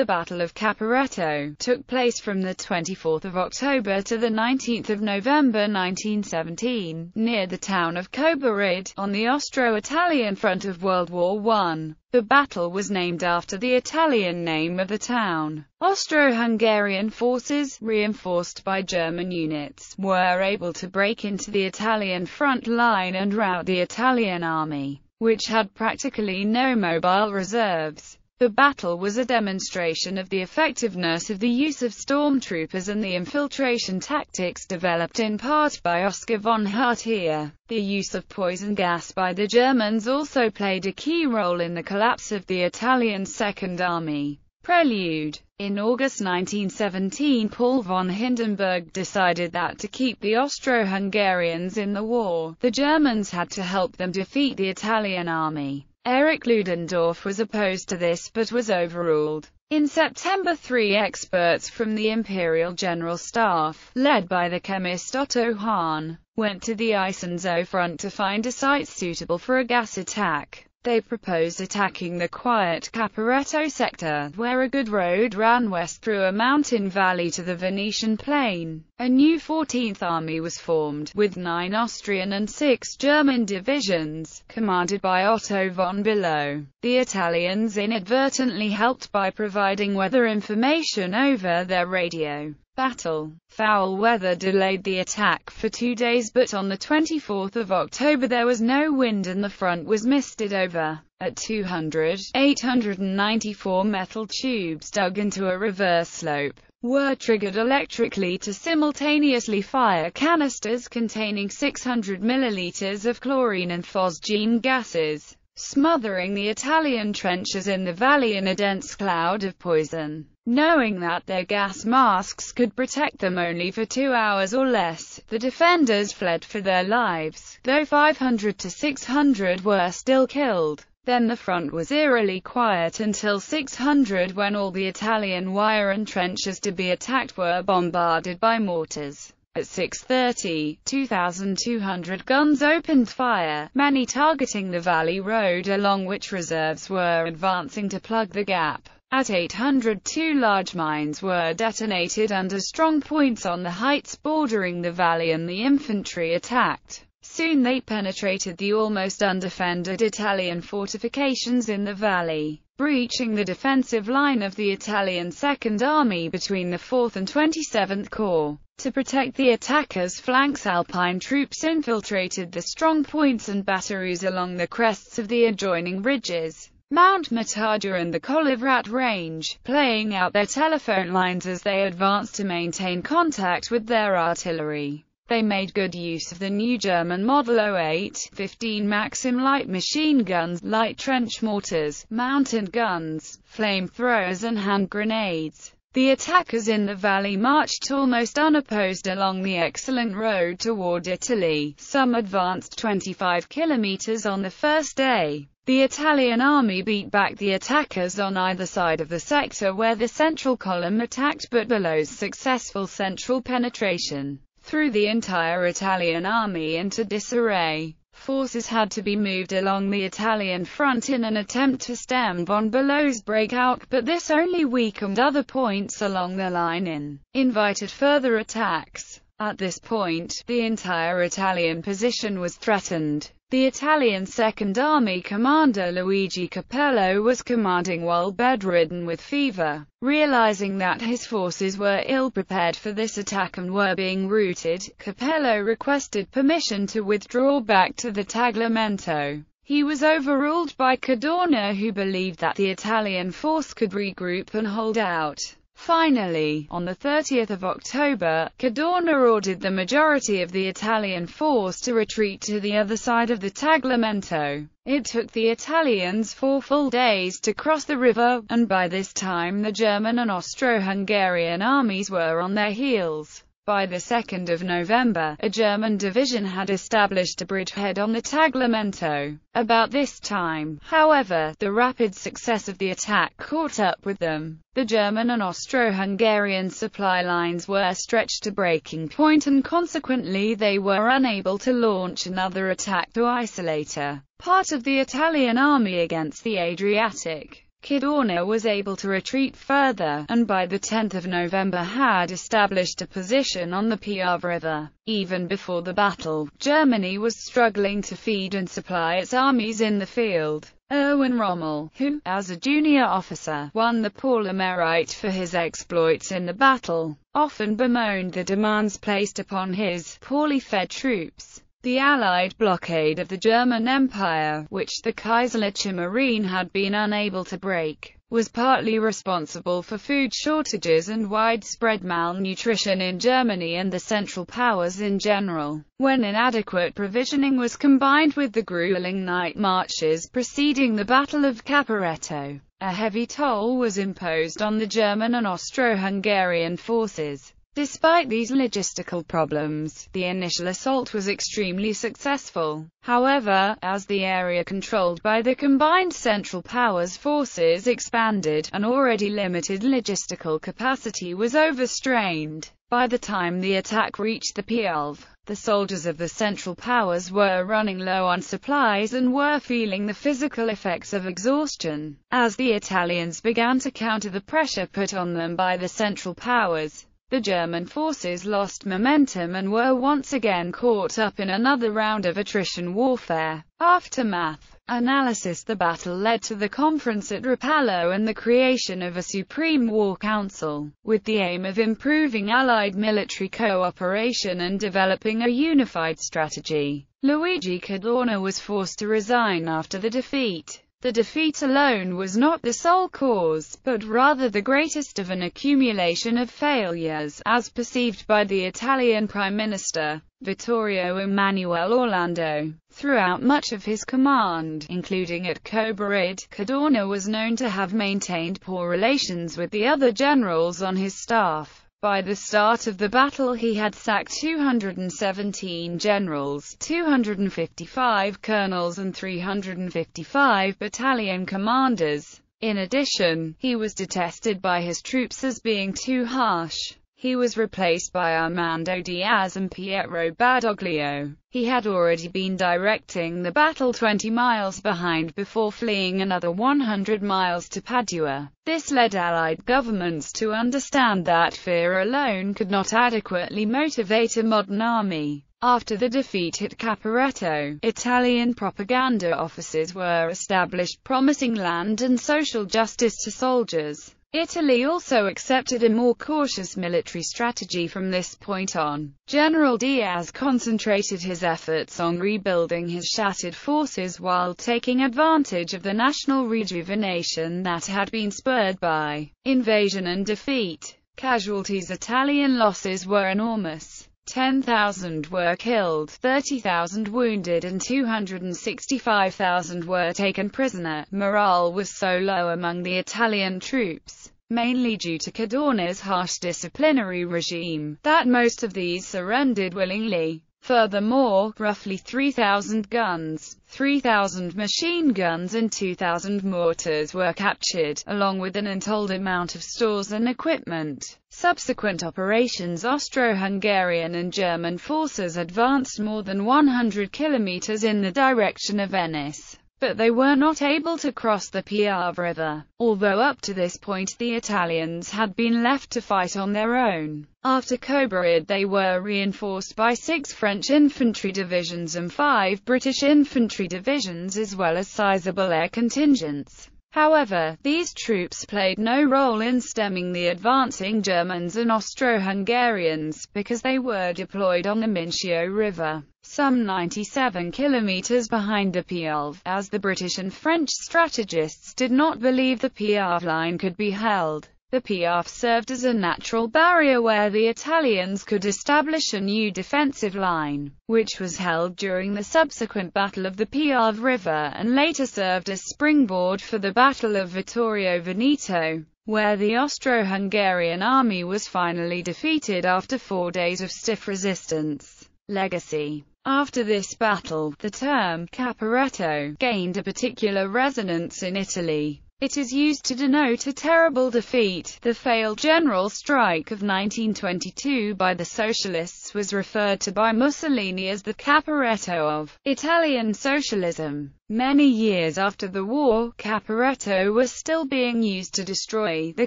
The Battle of Caporetto took place from the 24th of October to the 19th of November 1917, near the town of Caporetto, on the Austro-Italian front of World War I. The battle was named after the Italian name of the town. Austro-Hungarian forces, reinforced by German units, were able to break into the Italian front line and rout the Italian army, which had practically no mobile reserves. The battle was a demonstration of the effectiveness of the use of stormtroopers and the infiltration tactics developed in part by Oskar von Hartier. The use of poison gas by the Germans also played a key role in the collapse of the Italian Second Army. Prelude. In August 1917, Paul von Hindenburg decided that to keep the Austro-Hungarians in the war, the Germans had to help them defeat the Italian army. Erich Ludendorff was opposed to this but was overruled. In September, 3 experts from the Imperial General Staff, led by the chemist Otto Hahn, went to the Eisenzow front to find a site suitable for a gas attack. They proposed attacking the quiet Caporetto sector, where a good road ran west through a mountain valley to the Venetian plain. A new 14th Army was formed, with 9 Austrian and 6 German divisions, commanded by Otto von Bülow. The Italians inadvertently helped by providing weather information over their radio. Battle. Foul weather delayed the attack for 2 days, but on the 24th of October there was no wind and the front was misted over. At 894 metal tubes dug into a reverse slope were triggered electrically to simultaneously fire canisters containing 600 milliliters of chlorine and phosgene gases, smothering the Italian trenches in the valley in a dense cloud of poison. Knowing that their gas masks could protect them only for 2 hours or less, the defenders fled for their lives, though 500 to 600 were still killed. Then the front was eerily quiet until 600, when all the Italian wire and trenches to be attacked were bombarded by mortars. At 6:30, 2,200 guns opened fire, many targeting the valley road along which reserves were advancing to plug the gap. At 800, 2 large mines were detonated under strong points on the heights bordering the valley, and the infantry attacked. Soon they penetrated the almost undefended Italian fortifications in the valley, breaching the defensive line of the Italian Second Army between the 4th and 27th Corps. To protect the attackers' flanks, Alpine troops infiltrated the strong points and batteries along the crests of the adjoining ridges. Mount Matador and the Kolivrat range, playing out their telephone lines as they advanced to maintain contact with their artillery. They made good use of the new German Model 08-15 Maxim light machine guns, light trench mortars, mounted guns, flamethrowers and hand grenades. The attackers in the valley marched almost unopposed along the excellent road toward Italy. Some advanced 25 kilometers on the first day. The Italian army beat back the attackers on either side of the sector where the central column attacked, but Bülow's successful central penetration threw the entire Italian army into disarray. Forces had to be moved along the Italian front in an attempt to stem von Bülow's breakout, but this only weakened other points along the line and invited further attacks. At this point, the entire Italian position was threatened. The Italian Second Army commander Luigi Capello was commanding while bedridden with fever. Realizing that his forces were ill-prepared for this attack and were being routed, Capello requested permission to withdraw back to the Tagliamento. He was overruled by Cadorna, who believed that the Italian force could regroup and hold out. Finally, on the 30th of October, Cadorna ordered the majority of the Italian force to retreat to the other side of the Tagliamento. It took the Italians 4 full days to cross the river, and by this time the German and Austro-Hungarian armies were on their heels. By the 2nd of November, a German division had established a bridgehead on the Tagliamento. About this time, however, the rapid success of the attack caught up with them. The German and Austro-Hungarian supply lines were stretched to breaking point, and consequently they were unable to launch another attack to isolate a part of the Italian army against the Adriatic. Cadorna was able to retreat further, and by the 10th of November had established a position on the Piave River. Even before the battle, Germany was struggling to feed and supply its armies in the field. Erwin Rommel, who, as a junior officer, won the Palme Mérite for his exploits in the battle, often bemoaned the demands placed upon his poorly fed troops. The Allied blockade of the German Empire, which the Kaiserliche Marine had been unable to break, was partly responsible for food shortages and widespread malnutrition in Germany and the Central Powers in general. When inadequate provisioning was combined with the grueling night marches preceding the Battle of Caporetto, a heavy toll was imposed on the German and Austro-Hungarian forces. Despite these logistical problems, the initial assault was extremely successful. However, as the area controlled by the combined Central Powers forces expanded, an already limited logistical capacity was overstrained. By the time the attack reached the Piave, the soldiers of the Central Powers were running low on supplies and were feeling the physical effects of exhaustion. As the Italians began to counter the pressure put on them by the Central Powers, the German forces lost momentum and were once again caught up in another round of attrition warfare. Aftermath analysis. The battle led to the conference at Rapallo and the creation of a Supreme War Council, with the aim of improving Allied military cooperation and developing a unified strategy. Luigi Cadorna was forced to resign after the defeat. The defeat alone was not the sole cause, but rather the greatest of an accumulation of failures, as perceived by the Italian Prime Minister, Vittorio Emanuele Orlando. Throughout much of his command, including at Caporetto, Cadorna was known to have maintained poor relations with the other generals on his staff. By the start of the battle he had sacked 217 generals, 255 colonels and 355 battalion commanders. In addition, he was detested by his troops as being too harsh. He was replaced by Armando Diaz and Pietro Badoglio. He had already been directing the battle 20 miles behind before fleeing another 100 miles to Padua. This led Allied governments to understand that fear alone could not adequately motivate a modern army. After the defeat at Caporetto, Italian propaganda offices were established promising land and social justice to soldiers. Italy also accepted a more cautious military strategy from this point on. General Diaz concentrated his efforts on rebuilding his shattered forces while taking advantage of the national rejuvenation that had been spurred by invasion and defeat. Casualties. Italian losses were enormous. 10,000 were killed, 30,000 wounded and 265,000 were taken prisoner. Morale was so low among the Italian troops, mainly due to Cadorna's harsh disciplinary regime, that most of these surrendered willingly. Furthermore, roughly 3,000 guns, 3,000 machine guns and 2,000 mortars were captured, along with an untold amount of stores and equipment. Subsequent operations. Austro-Hungarian and German forces advanced more than 100 kilometers in the direction of Venice, but they were not able to cross the Piave River, although up to this point the Italians had been left to fight on their own. After Caporetto they were reinforced by 6 French infantry divisions and 5 British infantry divisions as well as sizable air contingents. However, these troops played no role in stemming the advancing Germans and Austro-Hungarians, because they were deployed on the Mincio River, some 97 kilometers behind the Piave, as the British and French strategists did not believe the Piave line could be held. The Piave served as a natural barrier where the Italians could establish a new defensive line, which was held during the subsequent Battle of the Piave River and later served as springboard for the Battle of Vittorio Veneto, where the Austro-Hungarian army was finally defeated after 4 days of stiff resistance. Legacy. After this battle, the term Caporetto gained a particular resonance in Italy. It is used to denote a terrible defeat. The failed general strike of 1922 by the Socialists was referred to by Mussolini as the Caporetto of Italian socialism. Many years after the war, Caporetto was still being used to destroy the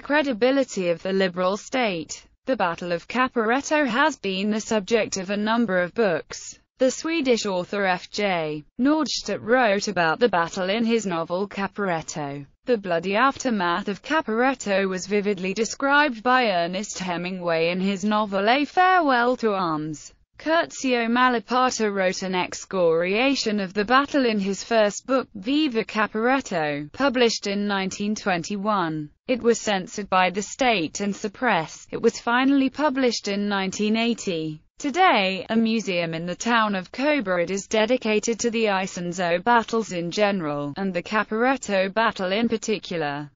credibility of the liberal state. The Battle of Caporetto has been the subject of a number of books. The Swedish author F.J. Nordstedt wrote about the battle in his novel Caporetto. The bloody aftermath of Caporetto was vividly described by Ernest Hemingway in his novel A Farewell to Arms. Curzio Malaparte wrote an excoriation of the battle in his first book, Viva Caporetto, published in 1921. It was censored by the state and suppressed. It was finally published in 1980. Today, a museum in the town of Caporetto is dedicated to the Isonzo battles in general, and the Caporetto battle in particular.